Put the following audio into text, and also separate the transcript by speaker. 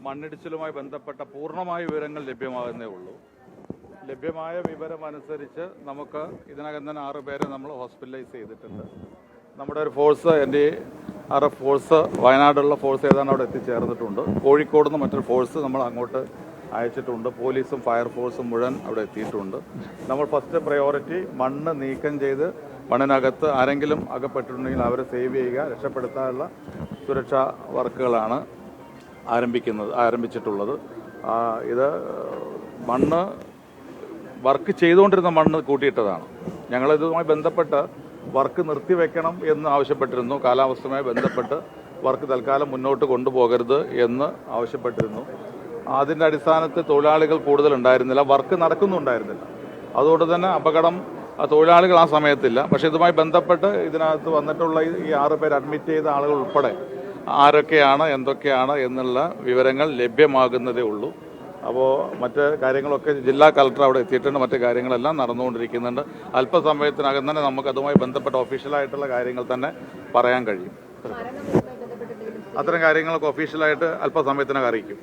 Speaker 1: മണ്ണിടിച്ചിലുമായി ബന്ധപ്പെട്ട പൂർണ്ണമായ വിവരങ്ങൾ ലഭ്യമാകുന്നേ ഉള്ളൂ. ലഭ്യമായ വിവരമനുസരിച്ച് നമുക്ക് ഇതിനകം തന്നെ 6 പേരെ നമ്മൾ ഹോസ്പിറ്റലൈസ് ചെയ്തിട്ടുണ്ട്. നമ്മുടെ ഒരു ഫോഴ്സ് NDRF ഫോഴ്സ് വയനാടുള്ള ഫോഴ്സ് ഏതാണ്ട് അവിടെ എത്തിച്ചേർന്നിട്ടുണ്ട്. കോഴിക്കോട് നിന്ന് മറ്റൊരു ഫോഴ്സ് നമ്മൾ അങ്ങോട്ട് അയച്ചിട്ടുണ്ട്. പോലീസും ഫയർഫോഴ്സും മുഴുവൻ അവിടെ എത്തിയിട്ടുണ്ട്. നമ്മൾ ഫസ്റ്റ് പ്രയോറിറ്റി മണ്ണ് നീക്കം ചെയ്ത് മണ്ണിനകത്ത് ആരെങ്കിലും അകപ്പെട്ടിട്ടുണ്ടെങ്കിൽ അവരെ സേവ് ചെയ്യുക, രക്ഷപ്പെടുത്താനുള്ള സുരക്ഷാ വർക്കുകളാണ് ആരംഭിച്ചിട്ടുള്ളത്. ഇത് മണ്ണ് വർക്ക് ചെയ്തുകൊണ്ടിരുന്ന മണ്ണ് കൂട്ടിയിട്ടതാണ്. ഞങ്ങളിതുമായി ബന്ധപ്പെട്ട് വർക്ക് നിർത്തിവെക്കണം എന്ന് ആവശ്യപ്പെട്ടിരുന്നു. കാലാവസ്ഥയുമായി ബന്ധപ്പെട്ട് വർക്ക് തൽക്കാലം മുന്നോട്ട് കൊണ്ടുപോകരുത് എന്ന് ആവശ്യപ്പെട്ടിരുന്നു. അതിൻ്റെ അടിസ്ഥാനത്തിൽ തൊഴിലാളികൾ കൂടുതൽ ഉണ്ടായിരുന്നില്ല, വർക്ക് നടക്കുന്നുണ്ടായിരുന്നില്ല. അതുകൊണ്ട് തന്നെ അപകടം തൊഴിലാളികൾ ആ സമയത്തില്ല. പക്ഷേ ഇതുമായി ബന്ധപ്പെട്ട് ഇതിനകത്ത് വന്നിട്ടുള്ള ഈ 6 പേര് അഡ്മിറ്റ് ചെയ്ത ആളുകൾ ഉൾപ്പെടെ ആരൊക്കെയാണ് എന്തൊക്കെയാണ് എന്നുള്ള വിവരങ്ങൾ ലഭ്യമാകുന്നതേ ഉള്ളൂ. അപ്പോൾ മറ്റ് കാര്യങ്ങളൊക്കെ ജില്ലാ കളക്ടർ അവിടെ എത്തിയിട്ടുണ്ട്. മറ്റു കാര്യങ്ങളെല്ലാം നടന്നുകൊണ്ടിരിക്കുന്നുണ്ട്. അല്പസമയത്തിനകം തന്നെ നമുക്ക് അതുമായി ബന്ധപ്പെട്ട ഒഫീഷ്യലായിട്ടുള്ള കാര്യങ്ങൾ തന്നെ പറയാൻ കഴിയും. അത്തരം കാര്യങ്ങളൊക്കെ ഒഫീഷ്യലായിട്ട് അല്പസമയത്തിനകം അറിയിക്കും.